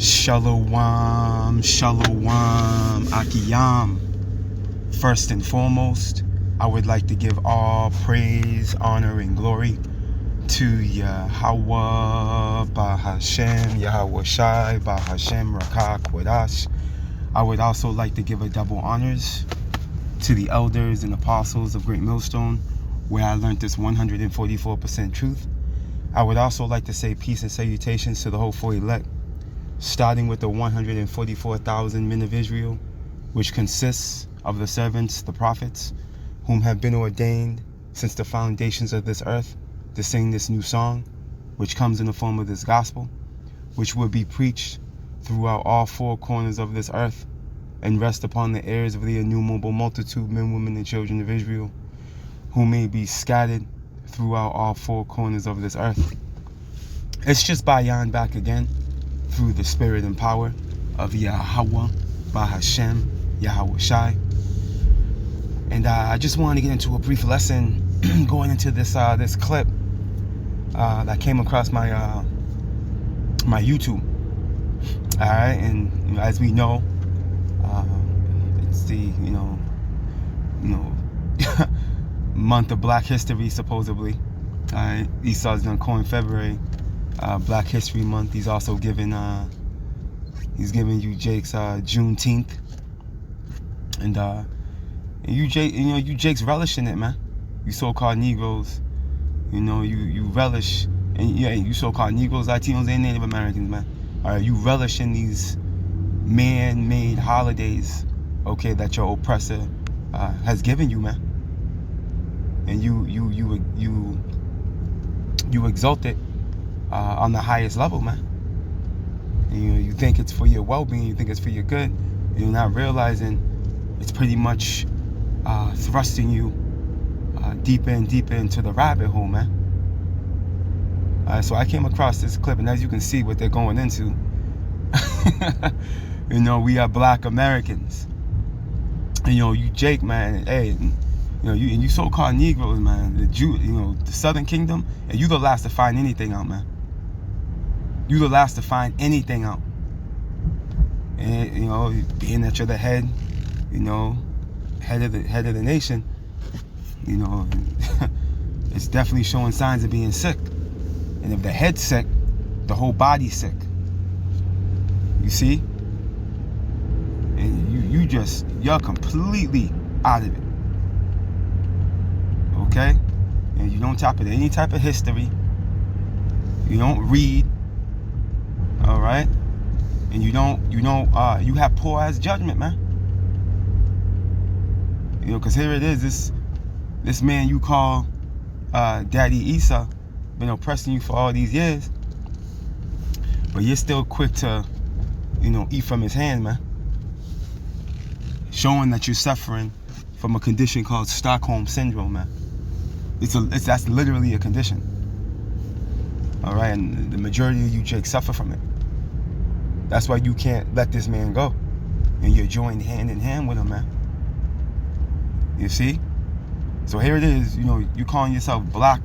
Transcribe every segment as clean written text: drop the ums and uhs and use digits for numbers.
Shalom, shalom, akiyam. First and foremost, I would like to give all praise, honor, and glory to Yahweh, Bahashem, Yahweh Shai, Bahashem, Rakak, Wadash. I would also like to give a double honors to the elders and apostles of Great Millstone, where I learned this 144% truth. I would also like to say peace and salutations to the hopeful elect, starting with the 144,000 men of Israel, which consists of the servants, the prophets, whom have been ordained since the foundations of this earth to sing this new song, which comes in the form of this gospel, which will be preached throughout all four corners of this earth and rest upon the ears of the innumerable multitude, men, women, and children of Israel, who may be scattered throughout all four corners of this earth. It's just Bayan back again, through the spirit and power of Yahweh, Bahashem, Yahweh Shai. And I just wanted to get into a brief lesson going into this this clip that came across my my YouTube. All right, and as we know, it's the month of Black History supposedly. All right, Esau's done coin February. Black History Month. He's also given you Jake's Juneteenth, and you Jake's relishing it, man. You so-called Negroes, you relish, and yeah, you so-called Negroes, Latinos, and Native Americans, man. All right, you relish in these man-made holidays, okay, that your oppressor has given you, man, and you exalt it on the highest level, man. You think it's for your well-being, you think it's for your good, and you're not realizing it's pretty much thrusting you deeper and deeper into the rabbit hole, man. So I came across this clip, and as you can see what they're going into, we are Black Americans. And you Jake, man, hey, you so-called Negroes, man, the Jew, the Southern Kingdom, and you the last to find anything out, man. You the last to find anything out. And being that you're the head, head of the nation, it's definitely showing signs of being sick. And if the head's sick, the whole body's sick. You see? And you're completely out of it. Okay? And you don't tap into any type of history. You don't read. All right, and you have poor ass judgment, man. Because here it is, this man you call Daddy Esau been oppressing you for all these years, but you're still quick to eat from his hand, man, showing that you're suffering from a condition called Stockholm syndrome, man. That's literally a condition. All right, and the majority of you Jake suffer from it. That's why you can't let this man go, and you're joined hand in hand with him, man. You see? So here it is. You calling yourself black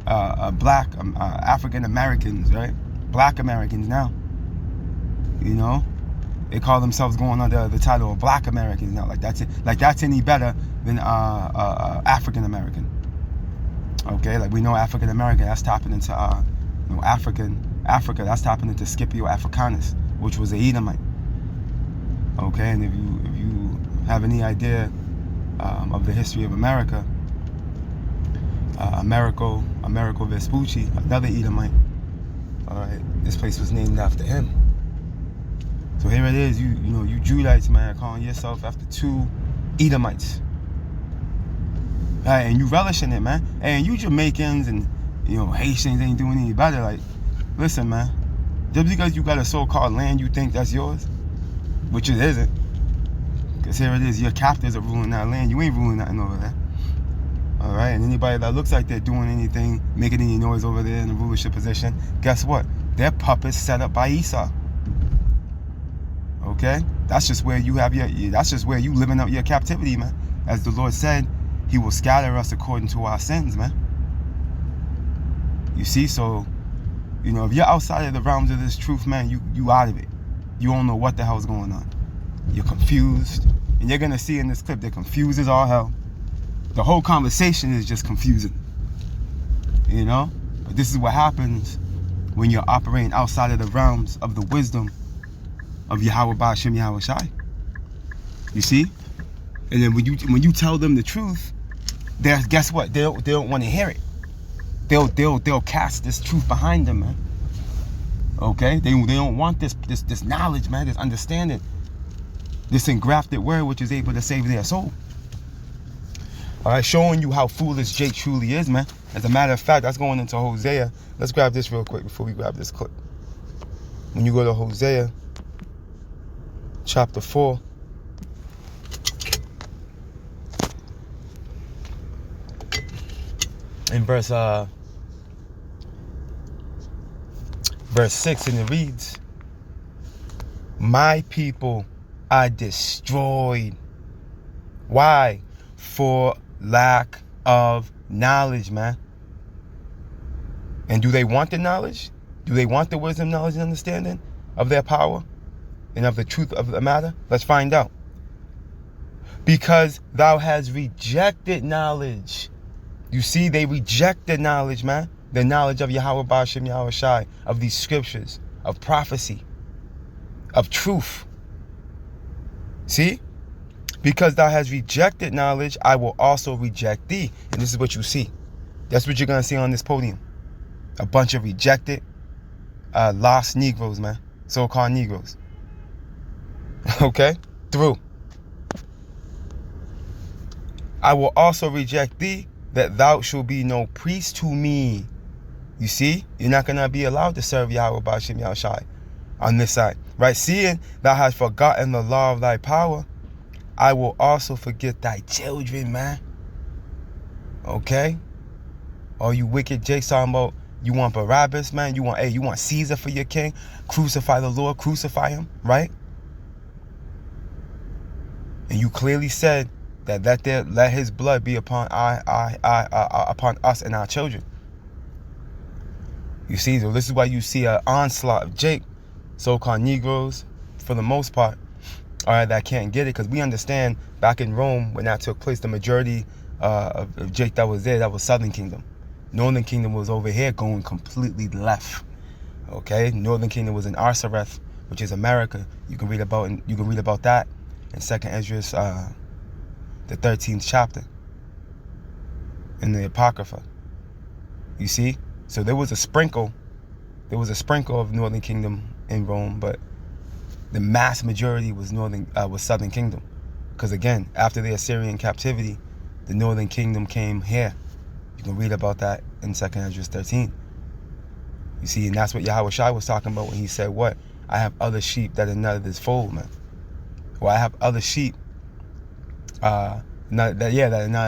African Americans, right? Black Americans now. They call themselves going under the title of Black Americans now. Like that's any better than African American. Okay, like we know African American, that's tapping into Africa, that's tapping into Scipio Africanus, which was an Edomite. Okay, and if you have any idea of the history of America, Americo Vespucci, another Edomite. All right, this place was named after him. So here it is, you Judites, man, calling yourself after two Edomites. All right, and you relishing it, man. And you Jamaicans and Haitians ain't doing any better. Like, listen, man. Just because you got a so-called land you think that's yours, which it isn't. Because here it is, your captors are ruling that land. You ain't ruling nothing over there. All right, and anybody that looks like they're doing anything, making any noise over there in the rulership position, guess what? They're puppets set up by Esau. Okay? That's just where you living out your captivity, man. As the Lord said, He will scatter us according to our sins, man. You see, so, if you're outside of the realms of this truth, man, you out of it. You don't know what the hell's going on. You're confused. And you're going to see in this clip, they're confused as all hell. The whole conversation is just confusing. You know? But this is what happens when you're operating outside of the realms of the wisdom of Yahweh Ba'ashem Yahweh Shai. You see? And then when you tell them the truth, guess what? They don't want to hear it. They'll cast this truth behind them, man. Okay? They don't want this knowledge, man, this understanding. This engrafted word which is able to save their soul. Alright, showing you how foolish Jake truly is, man. As a matter of fact, that's going into Hosea. Let's grab this real quick before we grab this clip. When you go to Hosea chapter 4, in verse 6, and it reads, my people are destroyed. Why? For lack of knowledge, man. And do they want the knowledge? Do they want the wisdom, knowledge, and understanding of their power and of the truth of the matter? Let's find out. Because thou hast rejected knowledge. You see, they rejected knowledge, man. The knowledge of Yahweh Ba'ashem Yahweh Shai, of these scriptures, of prophecy, of truth. See? Because thou hast rejected knowledge, I will also reject thee. And this is what you see. That's what you're going to see on this podium. A bunch of rejected, lost Negroes, man. So-called Negroes. Okay? Through. I will also reject thee, that thou shalt be no priest to me. You see? You're not going to be allowed to serve Yahweh Ba'ashem Yahweh Shai on this side. Right? Seeing thou hast forgotten the law of thy power, I will also forget thy children, man. Okay? Or you wicked Jakes talking about you want Barabbas, man. You want Caesar for your king. Crucify the Lord. Crucify him. Right? And you clearly said that let his blood be upon upon us and our children. You see, so this is why you see an onslaught of Jake, so-called Negroes, for the most part, that can't get it, because we understand back in Rome when that took place, the majority of Jake that was there, that was Southern Kingdom. Northern Kingdom was over here going completely left. Okay, Northern Kingdom was in Arsareth, which is America. You can read about that in 2nd Esdras, the 13th chapter, in the Apocrypha. You see, so there was a sprinkle of Northern Kingdom in Rome, but the mass majority was Southern Kingdom, because again, after the Assyrian captivity, the Northern Kingdom came here. You can read about that in 2nd Esdras 13. You see, and that's what Yahweh Shai was talking about when he said, what? I have other sheep that are not of this fold, man. Well, I have other sheep that are not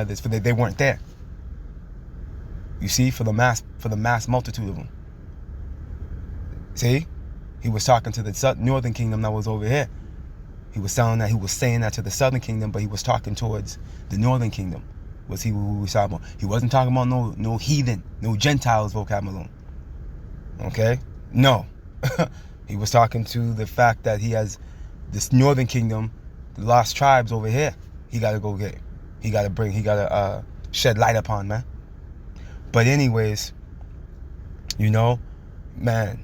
of this, for they weren't there. You see, for the mass multitude of them. See? He was talking to the Northern Kingdom that was over here. He was saying that to the Southern Kingdom, but he was talking towards the Northern Kingdom. Was he who was talking about? He wasn't talking about no heathen, no Gentiles vocabulary. Okay? No. He was talking to the fact that he has this Northern Kingdom, the lost tribes over here. He got to go get. He got to shed light upon, man. But anyways, you know, man,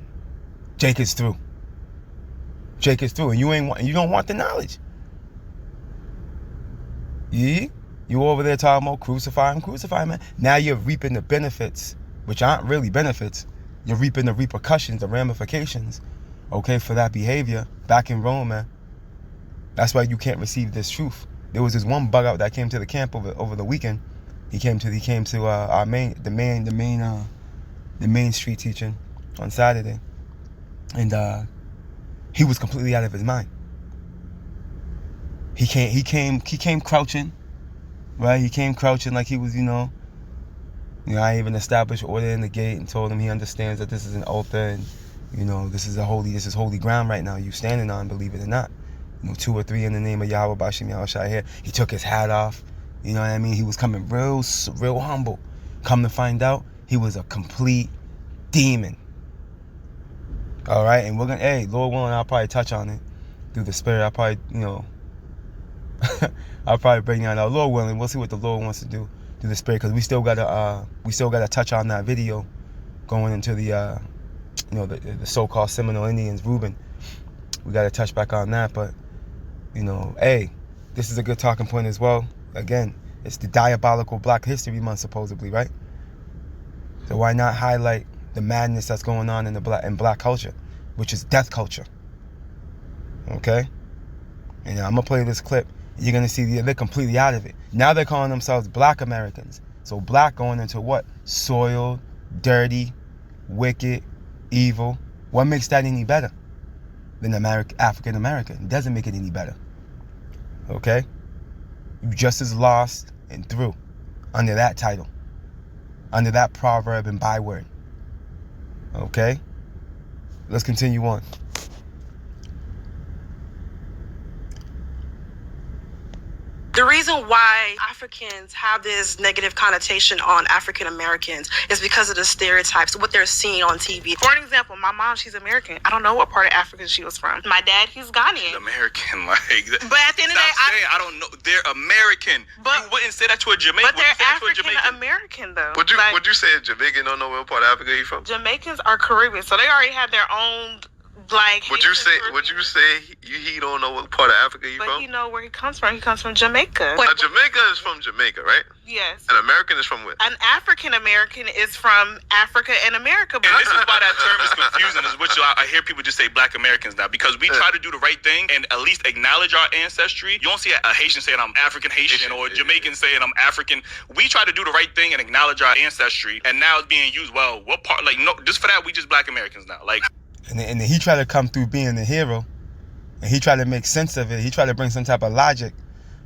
Jake is through. Jake is through, and you don't want the knowledge. Yeah? You over there talking about crucify him, man. Now you're reaping the benefits, which aren't really benefits. You're reaping the repercussions, the ramifications, okay, for that behavior back in Rome, man. That's why you can't receive this truth. There was this one bug out that came to the camp over the weekend. He came to our main street teaching on Saturday, and he was completely out of his mind. He came crouching, right? He came crouching like he was, I even established order in the gate and told him he understands that this is an altar, and this is holy ground right now. You standing on, believe it or not. 2 or 3 in the name of Yahweh Ba'ashem Yahweh Shai here. He took his hat off. You know what I mean? He was coming real humble. Come to find out, he was a complete demon. All right, and we're gonna, hey, Lord willing, I'll probably touch on it through the Spirit. I'll probably, I'll probably bring that out. Lord willing, we'll see what the Lord wants to do through the Spirit, because we still gotta touch on that video going into the the so-called Seminole Indians, Reuben. We gotta touch back on that, but hey, this is a good talking point as well. Again, it's the diabolical Black History Month, supposedly, right? So why not highlight the madness that's going on in black culture, which is death culture? Okay? And I'm gonna play this clip. You're gonna see they're completely out of it. Now they're calling themselves Black Americans. So black going into what? Soiled, dirty, wicked, evil. What makes that any better than African American? It doesn't make it any better. Okay? You just as lost and through under that title, under that proverb and byword. Okay? Let's continue on. The reason why Africans have this negative connotation on African Americans is because of the stereotypes, what they're seeing on TV. For an example, my mom, she's American. I don't know what part of Africa she was from. My dad, he's Ghanaian. American, But at the end of the day, I don't know. They're American. But, you wouldn't say that to a Jamaican. But they're African American, though. Would you say a Jamaican don't know what part of Africa he's from? Jamaicans are Caribbean, so they already have their own. Would you say he don't know what part of Africa he's from? But he know where he comes from. He comes from Jamaica. A Jamaica is from Jamaica, right? Yes. An American is from where? An African American is from Africa and America. And this is why that term is confusing, is which I hear people just say Black Americans now, because we try to do the right thing and at least acknowledge our ancestry. You don't see a Haitian saying I'm African Haitian or a Jamaican saying I'm African. We try to do the right thing and acknowledge our ancestry, and now it's being used. Well, what part? Like, no, just for that, we just Black Americans now. Like. And he tried to come through being the hero, and he tried to make sense of it. He tried to bring some type of logic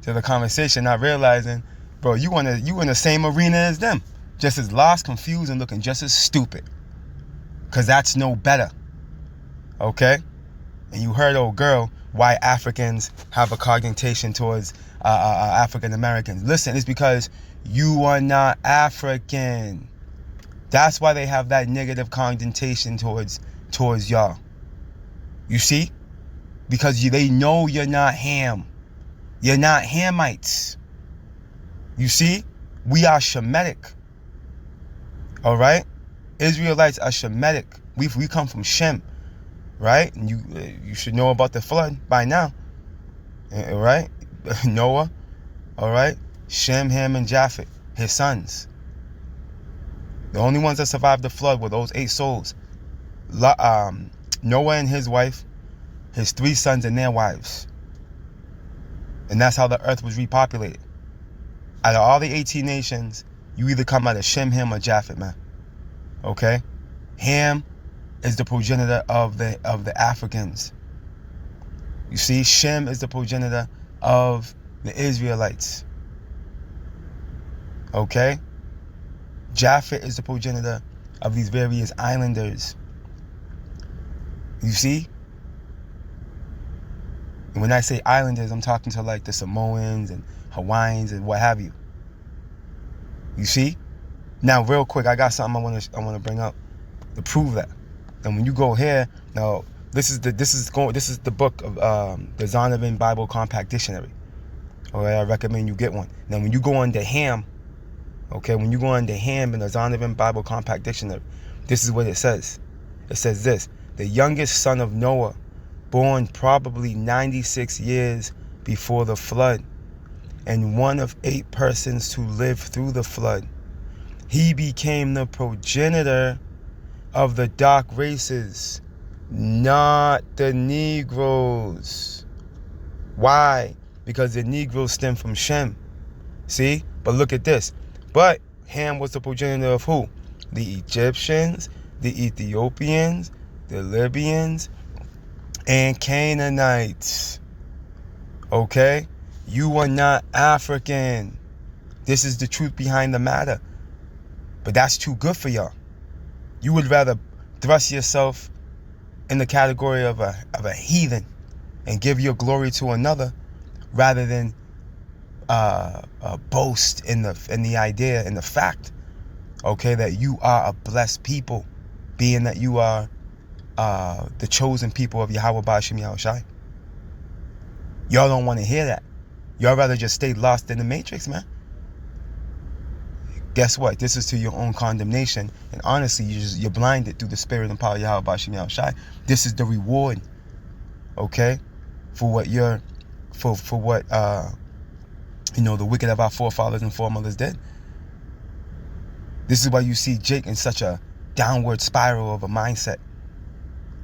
to the conversation, not realizing, bro, you in the same arena as them, just as lost, confused, and looking just as stupid. Cause that's no better. Okay? And you heard, old girl, why Africans have a cognition towards African Americans. Listen, it's because you are not African. That's why they have that negative connotation towards y'all. You see? Because they know you're not Ham. You're not Hamites. You see? We are Shemitic. Alright? Israelites are Shemitic. We come from Shem. Right? And you should know about the flood by now. Right? Noah. Alright? Shem, Ham, and Japheth. His sons. The only ones that survived the flood were those 8 souls. Noah and his wife, his 3 sons and their wives. And that's how the earth was repopulated. Out of all the 18 nations, you either come out of Shem, Ham, or Japheth, man. Okay? Ham is the progenitor of the Africans. You see, Shem is the progenitor of the Israelites. Okay? Japheth is the progenitor of these various islanders. You see? And when I say islanders, I'm talking to like the Samoans and Hawaiians and what have you. You see? Now, real quick, I got something I want to bring up to prove that. And when you go here, now this is the book of the Zondervan Bible Compact Dictionary. Okay, I recommend you get one. Now, when you go on the Ham, okay, when you go on the Ham in the Zondervan Bible Compact Dictionary, this is what it says. It says this: the youngest son of Noah, born probably 96 years before the flood, and one of 8 persons to live through the flood. He became the progenitor of the dark races, not the Negroes. Why? Because the Negroes stem from Shem. See? But look at this. But Ham was the progenitor of who? The Egyptians, the Ethiopians, the Libyans, and Canaanites. Okay? You are not African. This is the truth behind the matter. But that's too good for y'all. You would rather thrust yourself in the category of a heathen and give your glory to another, rather than boast in the idea and the fact, okay, that you are a blessed people, being that you are the chosen people of Yahweh Ba'Shem Yahushai. Y'all don't want to hear that. Y'all rather just stay lost in the matrix, man. Guess what? This is to your own condemnation. And honestly, you're blinded through the spirit and power of Yahweh Ba'Shem Yahushai. This is the reward, okay, for what the wicked of our forefathers and foremothers did. This is why you see Jake in such a downward spiral of a mindset.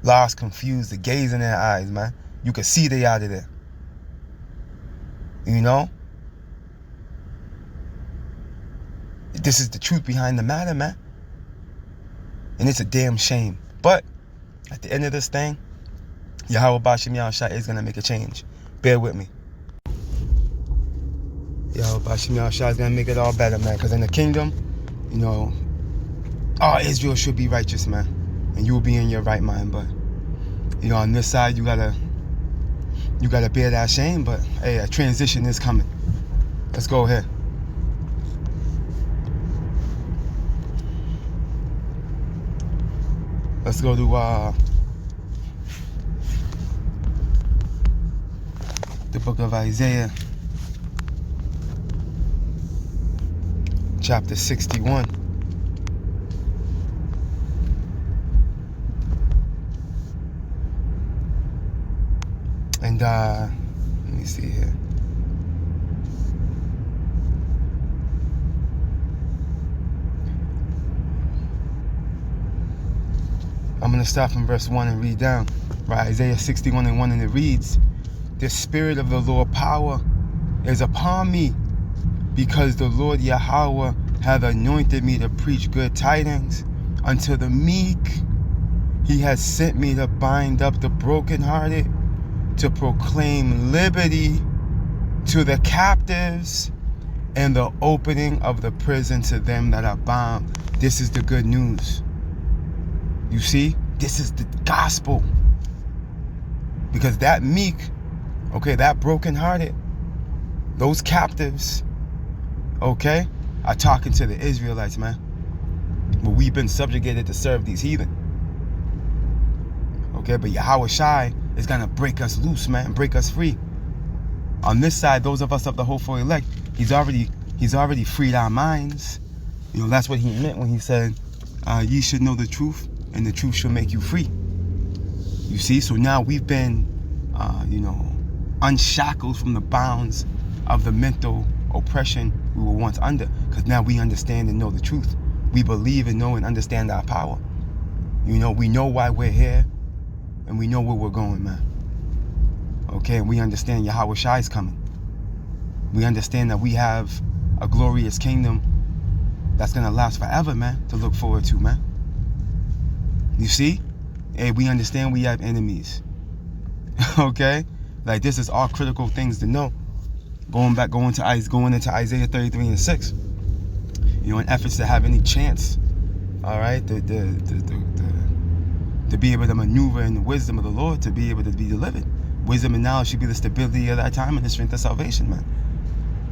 Lost, confused, the gaze in their eyes, man. You can see they out of there. You know? This is the truth behind the matter, man. And it's a damn shame. But at the end of this thing, Yahweh Ba'Shem Yahushai is going to make a change. Bear with me. Yahweh Ba'Shem Yahushai is going to make it all better, man. Because in the kingdom, you know, all Israel should be righteous, man. And you will be in your right mind. But, you know, on this side, you gotta bear that shame. But, hey, a transition is coming. Let's go ahead. Let's go to the book of Isaiah, chapter 61. And let me see here. I'm going to start from verse 1 and read down. Right, Isaiah 61 and 1, and it reads, "The Spirit of the Lord power is upon me, because the Lord Yahweh hath anointed me to preach good tidings unto the meek. He has sent me to bind up the brokenhearted, to proclaim liberty to the captives, and the opening of the prison to them that are bound." This is the good news. You see, this is the gospel. Because that meek, okay, that brokenhearted, those captives, okay, are talking to the Israelites, man. But we've been subjugated to serve these heathen. Okay, but Yahweh Shai is going to break us loose, man, and break us free. On this side, those of us of the hopeful elect, he's already freed our minds. You know, that's what he meant when he said, ye should know the truth, and the truth shall make you free. You see, so now we've been, unshackled from the bounds of the mental oppression we were once under. Because now we understand and know the truth. We believe and know and understand our power. You know, we know why we're here, and we know where we're going, man. Okay, and we understand Yahweh Shai is coming. We understand that we have a glorious kingdom that's going to last forever, man, to look forward to, man. You see? Hey, we understand we have enemies. Okay? Like, this is all critical things to know. Going into Isaiah 33 and 6. You know, in efforts to have any chance, all right, to be able to maneuver in the wisdom of the Lord, to be able to be delivered. Wisdom and knowledge should be the stability of that time and the strength of salvation, man.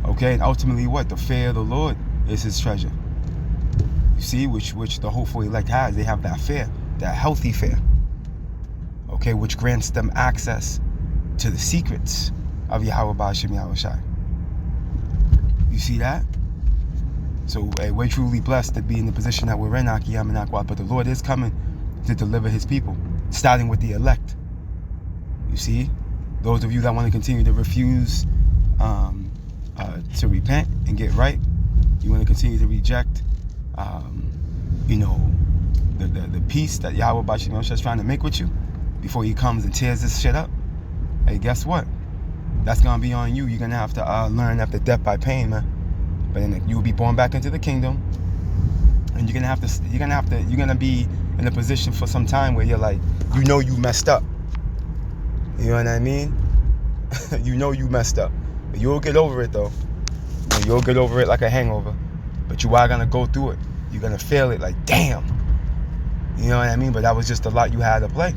Okay? And ultimately what? The fear of the Lord is his treasure. You see, which the hopeful elect has. They have that fear, that healthy fear. Okay, which grants them access to the secrets of Yahweh Ba'Shem Yahushai. You see that? So hey, we're truly blessed to be in the position that we're in, Akiyam and Akwad. But the Lord is coming to deliver his people, starting with the elect. You see? Those of you that want to continue to refuse to repent and get right, you want to continue to reject the peace that Yahweh Ba'Shem Yahushai is trying to make with you before he comes and tears this shit up. Hey, guess what? That's gonna be on you. You're gonna have to learn after death by pain, man. But then you'll be born back into the kingdom, and you're gonna be in a position for some time where you're like, you know, you messed up. You know what I mean? You know you messed up, but you'll get over it though. You'll get over it like a hangover, but you are gonna go through it. You're gonna feel it like, damn. You know what I mean? But that was just a lot you had to play.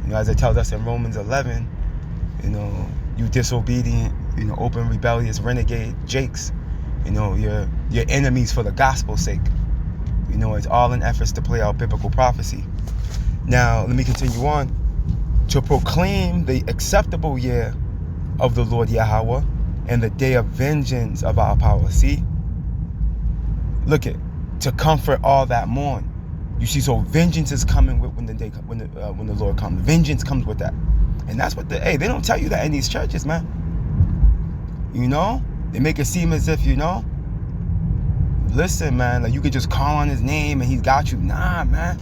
You know, as it tells us in Romans 11, you know, you disobedient, you know, open rebellious renegade jakes, you know, you're enemies for the gospel's sake. You know, it's all in efforts to play out biblical prophecy. Now, let me continue on. To proclaim the acceptable year of the Lord Yahweh and the day of vengeance of our power. See? Look at, to comfort all that mourn. You see, so vengeance is coming when the Lord comes. Vengeance comes with that. And that's what they don't tell you that in these churches, man. You know? They make it seem as if, listen, man, like you could just call on his name and he's got you. Nah, man.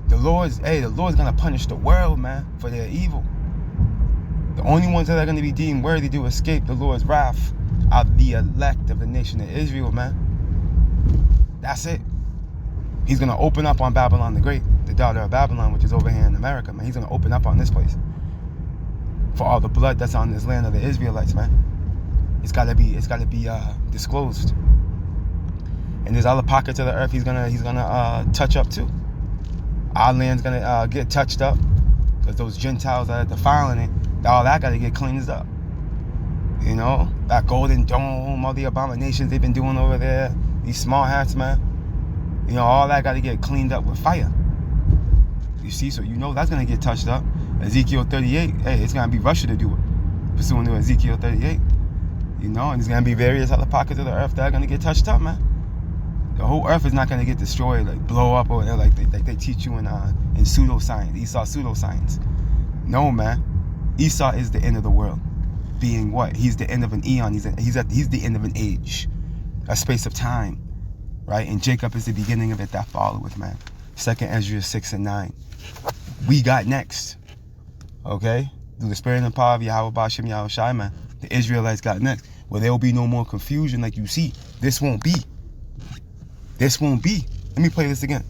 The Lord's gonna punish the world, man, for their evil. The only ones that are gonna be deemed worthy to escape the Lord's wrath are the elect of the nation of Israel, man. That's it. He's gonna open up on Babylon the Great, the daughter of Babylon, which is over here in America, man. He's gonna open up on this place for all the blood that's on this land of the Israelites, man. It's gotta be disclosed. And there's other pockets of the earth he's gonna touch up too. Our land's gonna get touched up because those Gentiles that are defiling it, all that gotta get cleansed up. That golden dome, all the abominations they've been doing over there, these small hats, man. All that gotta get cleaned up with fire. You see, so that's gonna get touched up. Ezekiel 38, it's gonna be Russia to do it, pursuant to Ezekiel 38. And there's gonna be various other pockets of the earth that are gonna get touched up, man. The whole earth is not gonna get destroyed, like blow up, or like they teach you in pseudoscience, Esau pseudoscience. No, man. Esau is the end of the world. Being what? He's the end of an eon. He's the end of an age, a space of time, right? And Jacob is the beginning of it that followeth, man. 2 Ezra 6 and 9. We got next, okay? Through the spirit and power of Yahweh Bashim Yahweh Shai, man. The Israelites got next. Where there will be no more confusion like you see. This won't be. Let me play this again.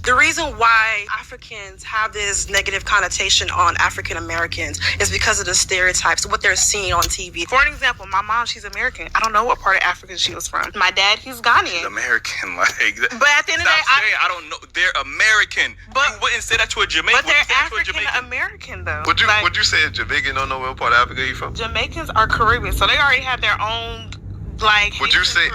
The reason why Africans have this negative connotation on African Americans is because of the stereotypes, what they're seeing on TV. For an example, my mom, she's American. I don't know what part of Africa she was from. My dad, he's Ghanaian. She's American, like. But at the end of the day, I don't know. They're American. But you wouldn't say that to a Jamaican. But they're African American, though. Would you say a Jamaican don't know what part of Africa you from? Jamaicans are Caribbean, so they already have their own. Would you say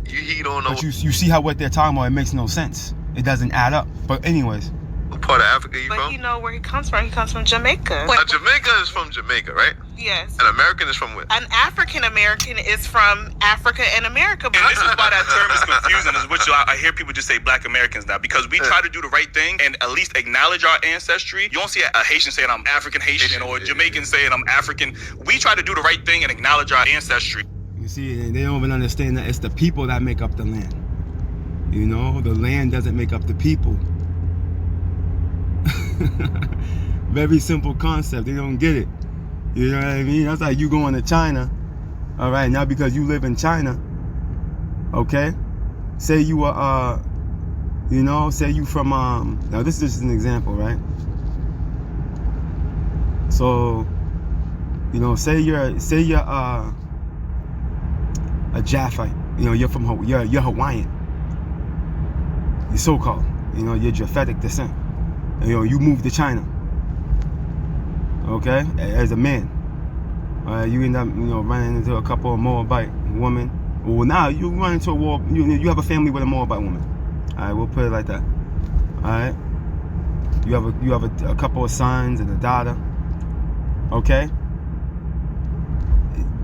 you don't know? But you see how what they're talking about, it makes no sense. It doesn't add up. But anyways. What part of Africa you from? But you know where he comes from. He comes from Jamaica. A Jamaica is from Jamaica, right? Yes. An American is from where? An African American is from Africa and America. And this is why that term is confusing, is which I hear people just say black Americans now, because we try to do the right thing and at least acknowledge our ancestry. You don't see a Haitian saying I'm African Haitian or a Jamaican saying I'm African. We try to do the right thing and acknowledge our ancestry. You see, they don't even understand that it's the people that make up the land. The land doesn't make up the people. Very simple concept. They don't get it. You know what I mean? That's like you going to China. All right, now because you live in China, okay? Say you are, say you from, now this is just an example, right? So, say you're a Japhite. You're from, you're Hawaiian. You're so-called. You're Japhetic descent. You moved to China. Okay? As a man. You end up, running into a couple of Moabite women. Well, now you run into a war. You have a family with a Moabite woman. All right, we'll put it like that. All right? You have a couple of sons and a daughter. Okay?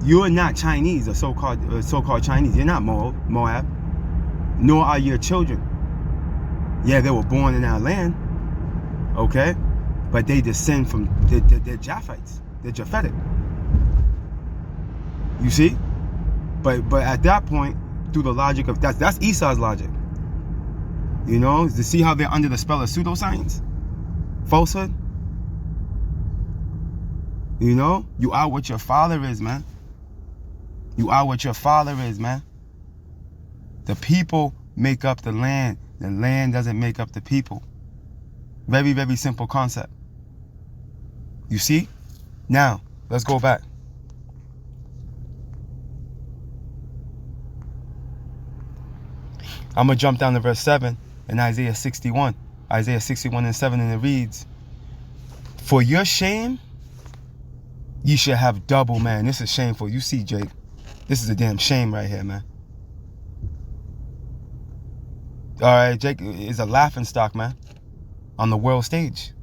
You're not Chinese, or so-called Chinese. You're not Moab. Nor are your children. Yeah, they were born in our land, okay? But they descend from, they're Japhites. They're Japhetic. You see? But at that point, through the logic of, that's Esau's logic. To see how they're under the spell of pseudoscience? Falsehood? You are what your father is, man. You are what your father is, man. The people make up the land. The land doesn't make up the people. Very, very simple concept. You see? Now, let's go back. I'm going to jump down to verse 7 in Isaiah 61. Isaiah 61 and 7, and it reads, "For your shame, ye shall have double," man. This is shameful. You see, Jake. This is a damn shame right here, man. All right, Jake is a laughing stock, man, on the world stage.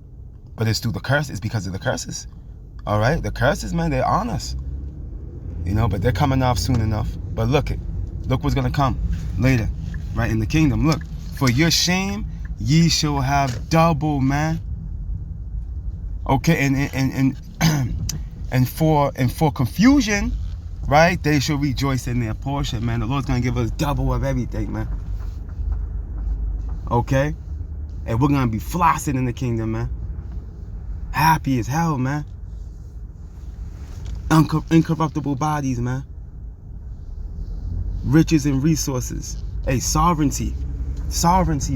But it's through the curse. It's because of the curses. All right, the curses, man, they're on us. You know, but they're coming off soon enough. But look what's gonna come later, right in the kingdom. Look, for your shame, ye shall have double, man. Okay, and for confusion, right? They shall rejoice in their portion, man. The Lord's gonna give us double of everything, man. Okay, and we're gonna be flossing in the kingdom, man. Happy as hell, man. Incorruptible bodies, man. Riches and resources. Hey, sovereignty,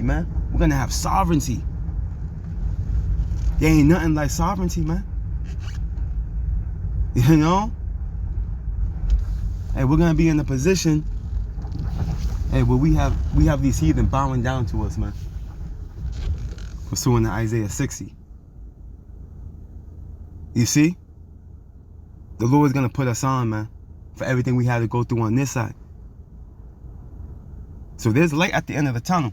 man. We're gonna have sovereignty. There ain't nothing like sovereignty, man. You know? Hey, we're gonna be in a position, hey, where we have these heathen bowing down to us, man. Pursuing to Isaiah 60. You see? The Lord's gonna put us on, man, for everything we had to go through on this side. So there's light at the end of the tunnel.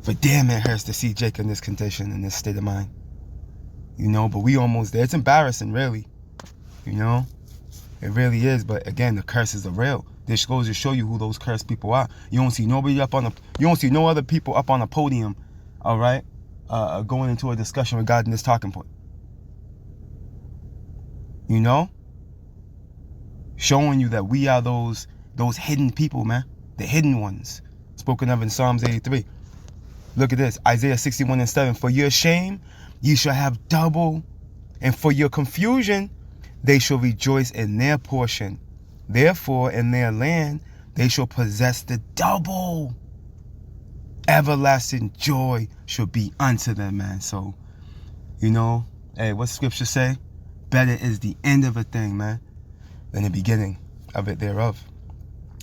But damn, it hurts to see Jake in this condition, in this state of mind. You know, but we almost there. It's embarrassing, really. You know? It really is. But again, the curses are real. This goes to show you who those cursed people are. You don't see nobody up on the, you don't see no other people up on a podium, all right, going into a discussion regarding this talking point. You know? Showing you that we are those hidden people, man. The hidden ones. Spoken of in Psalms 83. Look at this. Isaiah 61:7. For your shame, ye shall have double. And for your confusion, they shall rejoice in their portion. Therefore, in their land, they shall possess the double. Everlasting joy shall be unto them, man. So, you know, hey, what scripture say? Better is the end of a thing, man, than the beginning of it thereof.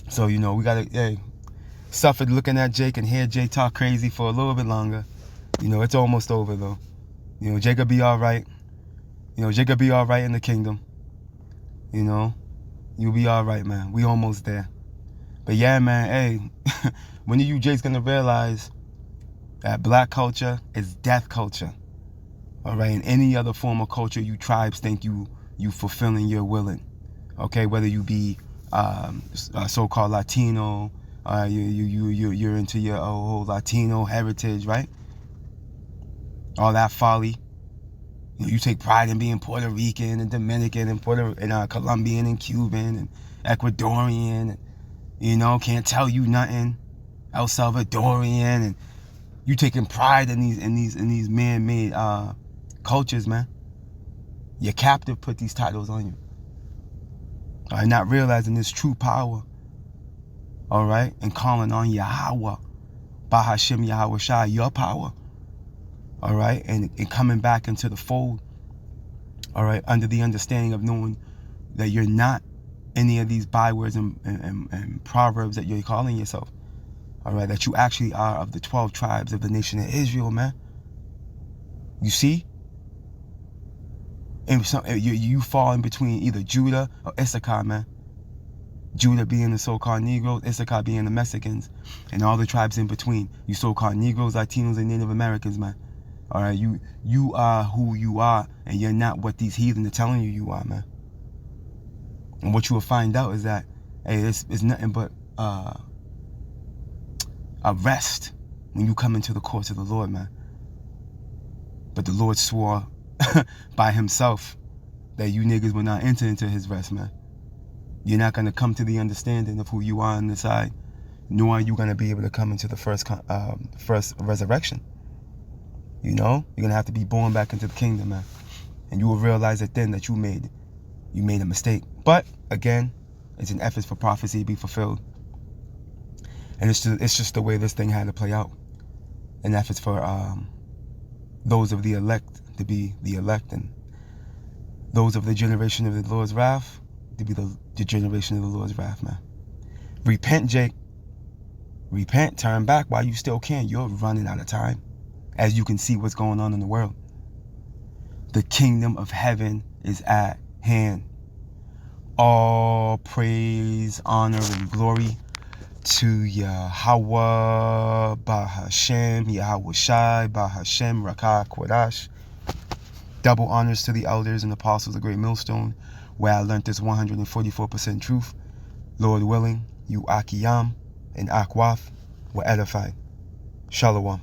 So, you know, we got to, hey, suffered looking at Jake and hear Jake talk crazy for a little bit longer. You know, it's almost over, though. You know, Jake will be all right. You know, Jake will be all right in the kingdom. You know, you'll be all right, man. We almost there. But yeah, man, hey, when are you Jake's going to realize that black culture is death culture? All right, in any other form of culture, you tribes think you fulfilling your willing. Okay, whether you be so-called Latino, you're into your whole Latino heritage, right? All that folly. You know, you take pride in being Puerto Rican and Dominican and Colombian and Cuban and Ecuadorian. And, you know, can't tell you nothing. El Salvadorian, and you taking pride in these man-made cultures, man. Your captive put these titles on you. All right, not realizing this true power. All right, and calling on Yahweh, Bahashim Yahweh Shai, your power. All right, and coming back into the fold. All right, under the understanding of knowing that you're not any of these bywords and proverbs that you're calling yourself. All right, that you actually are of the 12 tribes of the nation of Israel, man. You see? And you fall in between either Judah or Issachar, man. Judah being the so-called Negroes, Issachar being the Mexicans, and all the tribes in between. You so-called Negroes, Latinos, and Native Americans, man. All right, you are who you are, and you're not what these heathen are telling you are, man. And what you will find out is that, hey, it's nothing but a rest when you come into the courts of the Lord, man. But the Lord swore by himself that you niggas will not enter into his rest, man. You're not going to come to the understanding of who you are on the side, nor are you going to be able to come into the first resurrection. You know, you're going to have to be born back into the kingdom, man. And you will realize it then that you made a mistake. But again, it's an effort for prophecy to be fulfilled. And it's just the way this thing had to play out. An effort for those of the elect to be the elect, and those of the generation of the Lord's wrath to be the generation of the Lord's wrath, man. Repent, Jake. Repent, turn back while you still can. You're running out of time. As you can see what's going on in the world. The kingdom of heaven is at hand. All praise, honor, and glory to Yahweh Bahashem, Yahweh Shai Bahashem Rakah Kodash. Double honors to the elders and apostles of Great Millstone, where I learned this 144% truth. Lord willing, you Akiyam and Akwath were edified. Shalom.